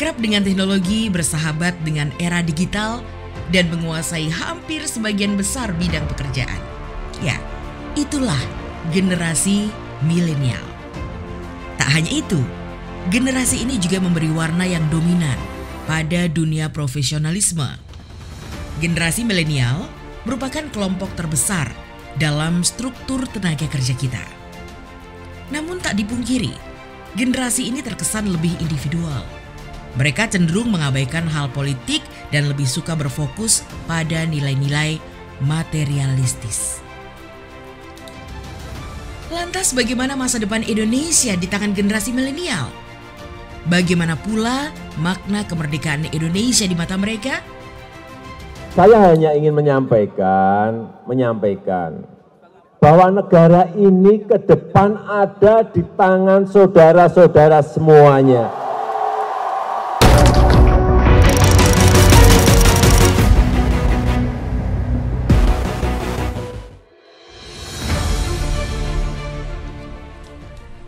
Akrab dengan teknologi, bersahabat dengan era digital, dan menguasai hampir sebagian besar bidang pekerjaan. Ya, itulah generasi milenial. Tak hanya itu, generasi ini juga memberi warna yang dominan pada dunia profesionalisme. Generasi milenial merupakan kelompok terbesar dalam struktur tenaga kerja kita. Namun tak dipungkiri, generasi ini terkesan lebih individual. Mereka cenderung mengabaikan hal politik dan lebih suka berfokus pada nilai-nilai materialistis. Lantas bagaimana masa depan Indonesia di tangan generasi milenial? Bagaimana pula makna kemerdekaan Indonesia di mata mereka? Saya hanya ingin menyampaikan bahwa negara ini ke depan ada di tangan saudara-saudara semuanya.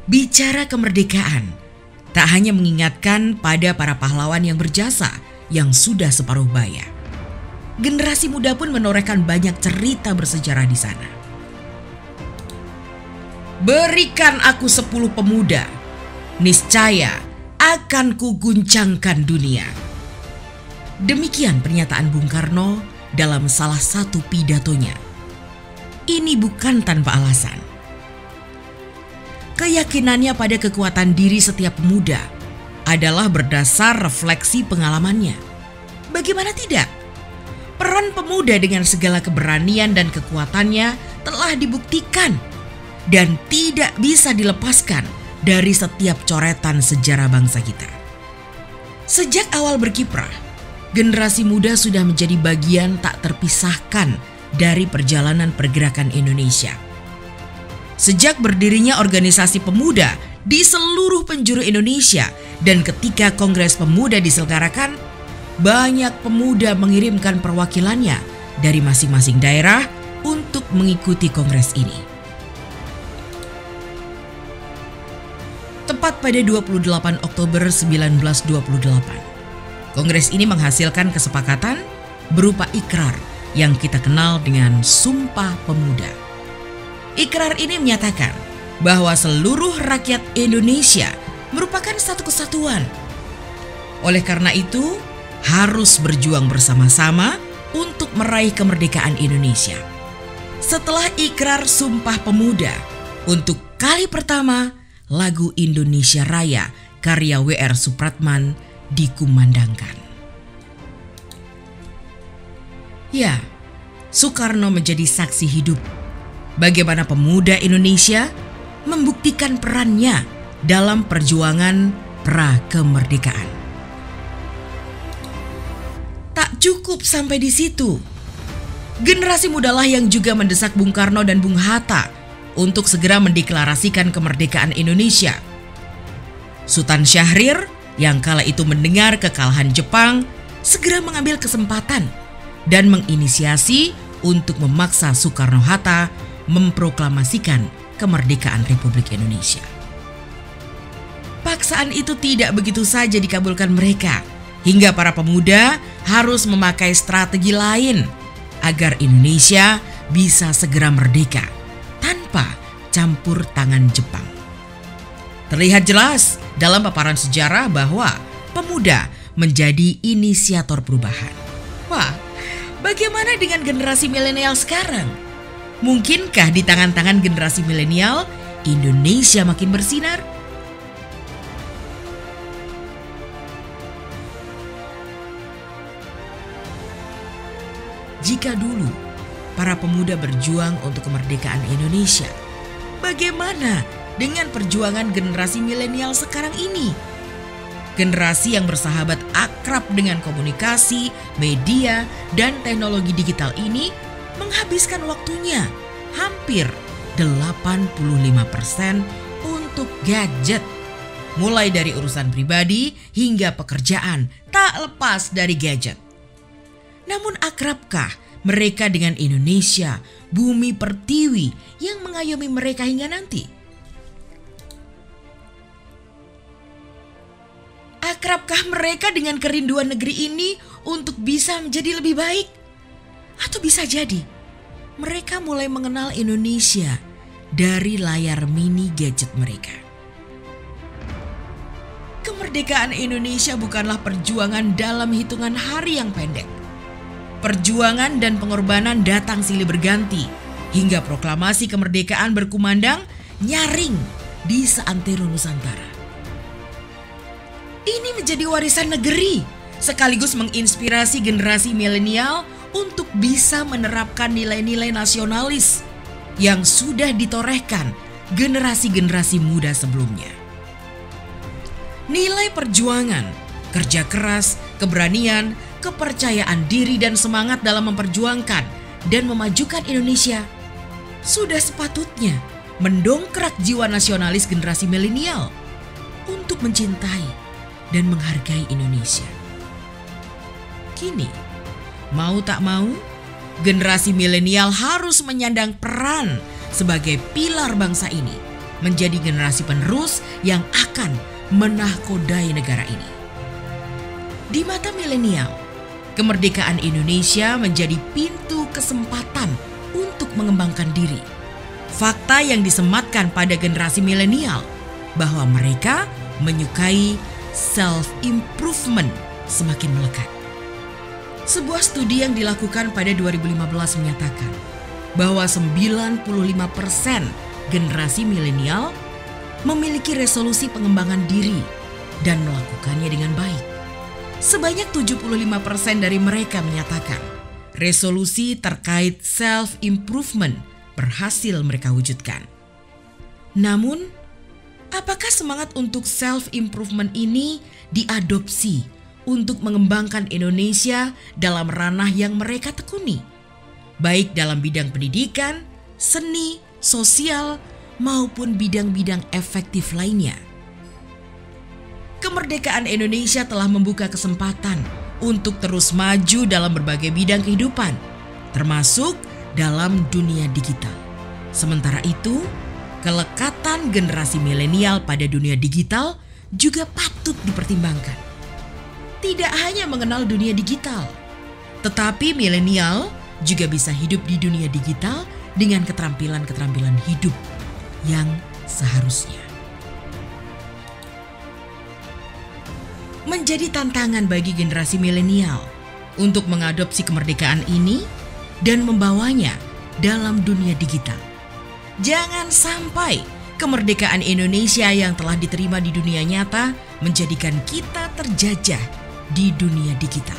Bicara kemerdekaan, tak hanya mengingatkan pada para pahlawan yang berjasa yang sudah separuh baya. Generasi muda pun menorehkan banyak cerita bersejarah di sana. Berikan aku 10 pemuda, niscaya akan kuguncangkan dunia. Demikian pernyataan Bung Karno dalam salah satu pidatonya. Ini bukan tanpa alasan. Keyakinannya pada kekuatan diri setiap pemuda adalah berdasar refleksi pengalamannya. Bagaimana tidak? Peran pemuda dengan segala keberanian dan kekuatannya telah dibuktikan dan tidak bisa dilepaskan dari setiap coretan sejarah bangsa kita. Sejak awal berkiprah, generasi muda sudah menjadi bagian tak terpisahkan dari perjalanan pergerakan Indonesia. Sejak berdirinya organisasi pemuda di seluruh penjuru Indonesia dan ketika Kongres Pemuda diselenggarakan, banyak pemuda mengirimkan perwakilannya dari masing-masing daerah untuk mengikuti kongres ini. Tepat pada 28 Oktober 1928, kongres ini menghasilkan kesepakatan berupa ikrar yang kita kenal dengan Sumpah Pemuda. Ikrar ini menyatakan bahwa seluruh rakyat Indonesia merupakan satu kesatuan. Oleh karena itu, harus berjuang bersama-sama untuk meraih kemerdekaan Indonesia. Setelah ikrar Sumpah Pemuda, untuk kali pertama lagu Indonesia Raya karya W.R. Supratman dikumandangkan. Ya, Soekarno menjadi saksi hidup bagaimana pemuda Indonesia membuktikan perannya dalam perjuangan pra-kemerdekaan. Tak cukup sampai di situ. Generasi mudalah yang juga mendesak Bung Karno dan Bung Hatta untuk segera mendeklarasikan kemerdekaan Indonesia. Sultan Syahrir yang kala itu mendengar kekalahan Jepang segera mengambil kesempatan dan menginisiasi untuk memaksa Soekarno-Hatta memproklamasikan kemerdekaan Republik Indonesia. Paksaan itu tidak begitu saja dikabulkan mereka, hingga para pemuda harus memakai strategi lain agar Indonesia bisa segera merdeka tanpa campur tangan Jepang. Terlihat jelas dalam paparan sejarah bahwa pemuda menjadi inisiator perubahan. Wah, bagaimana dengan generasi milenial sekarang? Mungkinkah di tangan-tangan generasi milenial Indonesia makin bersinar? Jika dulu para pemuda berjuang untuk kemerdekaan Indonesia, bagaimana dengan perjuangan generasi milenial sekarang ini? Generasi yang bersahabat akrab dengan komunikasi, media, dan teknologi digital ini menghabiskan waktunya hampir 85% untuk gadget. Mulai dari urusan pribadi hingga pekerjaan tak lepas dari gadget. Namun akrabkah mereka dengan Indonesia, bumi pertiwi yang mengayomi mereka hingga nanti? Akrabkah mereka dengan kerinduan negeri ini untuk bisa menjadi lebih baik? Atau bisa jadi mereka mulai mengenal Indonesia dari layar mini gadget mereka. Kemerdekaan Indonesia bukanlah perjuangan dalam hitungan hari yang pendek. Perjuangan dan pengorbanan datang silih berganti hingga proklamasi kemerdekaan berkumandang nyaring di seantero Nusantara. Ini menjadi warisan negeri sekaligus menginspirasi generasi milenial untuk bisa menerapkan nilai-nilai nasionalis yang sudah ditorehkan generasi-generasi muda sebelumnya. Nilai perjuangan, kerja keras, keberanian, kepercayaan diri dan semangat dalam memperjuangkan dan memajukan Indonesia sudah sepatutnya mendongkrak jiwa nasionalis generasi milenial untuk mencintai dan menghargai Indonesia. Kini, mau tak mau, generasi milenial harus menyandang peran sebagai pilar bangsa ini, menjadi generasi penerus yang akan menahkodai negara ini. Di mata milenial, kemerdekaan Indonesia menjadi pintu kesempatan untuk mengembangkan diri. Fakta yang disematkan pada generasi milenial bahwa mereka menyukai self-improvement semakin melekat. Sebuah studi yang dilakukan pada 2015 menyatakan bahwa 95% generasi milenial memiliki resolusi pengembangan diri dan melakukannya dengan baik. Sebanyak 75% dari mereka menyatakan resolusi terkait self-improvement berhasil mereka wujudkan. Namun, apakah semangat untuk self-improvement ini diadopsi untuk mengembangkan Indonesia dalam ranah yang mereka tekuni, baik dalam bidang pendidikan, seni, sosial, maupun bidang-bidang efektif lainnya? Kemerdekaan Indonesia telah membuka kesempatan untuk terus maju dalam berbagai bidang kehidupan, termasuk dalam dunia digital. Sementara itu, kelekatan generasi milenial pada dunia digital juga patut dipertimbangkan. Tidak hanya mengenal dunia digital, tetapi milenial juga bisa hidup di dunia digital dengan keterampilan-keterampilan hidup yang seharusnya. Menjadi tantangan bagi generasi milenial untuk mengadopsi kemerdekaan ini dan membawanya dalam dunia digital. Jangan sampai kemerdekaan Indonesia yang telah diterima di dunia nyata menjadikan kita terjajah di dunia digital.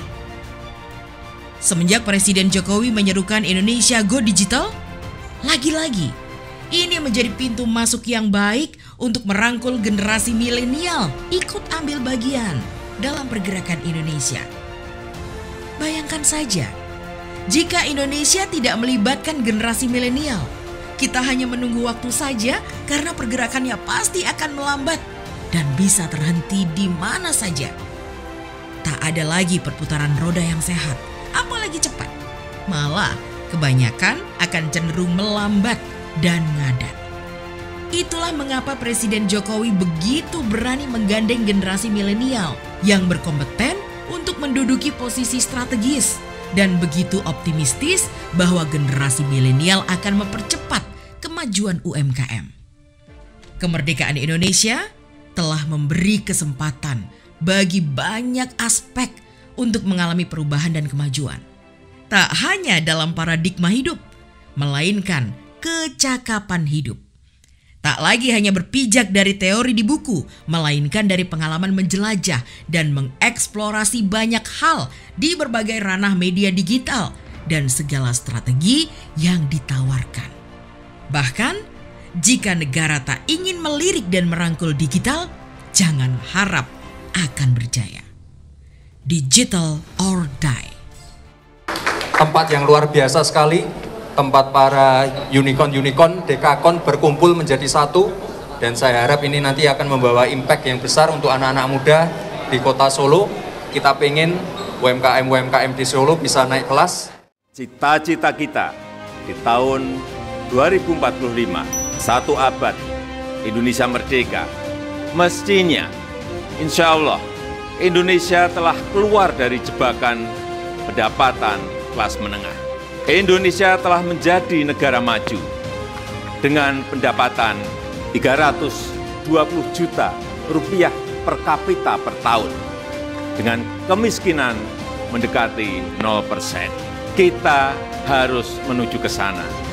Semenjak Presiden Jokowi menyerukan Indonesia Go Digital, lagi-lagi ini menjadi pintu masuk yang baik untuk merangkul generasi milenial ikut ambil bagian dalam pergerakan Indonesia. Bayangkan saja, jika Indonesia tidak melibatkan generasi milenial, kita hanya menunggu waktu saja karena pergerakannya pasti akan melambat dan bisa terhenti di mana saja. Tak ada lagi perputaran roda yang sehat, apalagi cepat. Malah kebanyakan akan cenderung melambat dan ngadat. Itulah mengapa Presiden Jokowi begitu berani menggandeng generasi milenial yang berkompeten untuk menduduki posisi strategis dan begitu optimistis bahwa generasi milenial akan mempercepat kemajuan UMKM. Kemerdekaan Indonesia telah memberi kesempatan bagi banyak aspek untuk mengalami perubahan dan kemajuan. Tak hanya dalam paradigma hidup, melainkan kecakapan hidup. Tak lagi hanya berpijak dari teori di buku, melainkan dari pengalaman menjelajah dan mengeksplorasi banyak hal di berbagai ranah media digital dan segala strategi yang ditawarkan. Bahkan, jika negara tak ingin melirik dan merangkul digital, jangan harap akan berjaya. Digital or die. Tempat yang luar biasa sekali, tempat para unicorn, dekakon berkumpul menjadi satu, dan saya harap ini nanti akan membawa impact yang besar untuk anak-anak muda di kota Solo. Kita pengen UMKM di Solo bisa naik kelas. Cita-cita kita di tahun 2045, 1 abad Indonesia merdeka, mestinya insya Allah Indonesia telah keluar dari jebakan pendapatan kelas menengah. Indonesia telah menjadi negara maju dengan pendapatan 320 juta rupiah per kapita per tahun, dengan kemiskinan mendekati 0%. Kita harus menuju ke sana.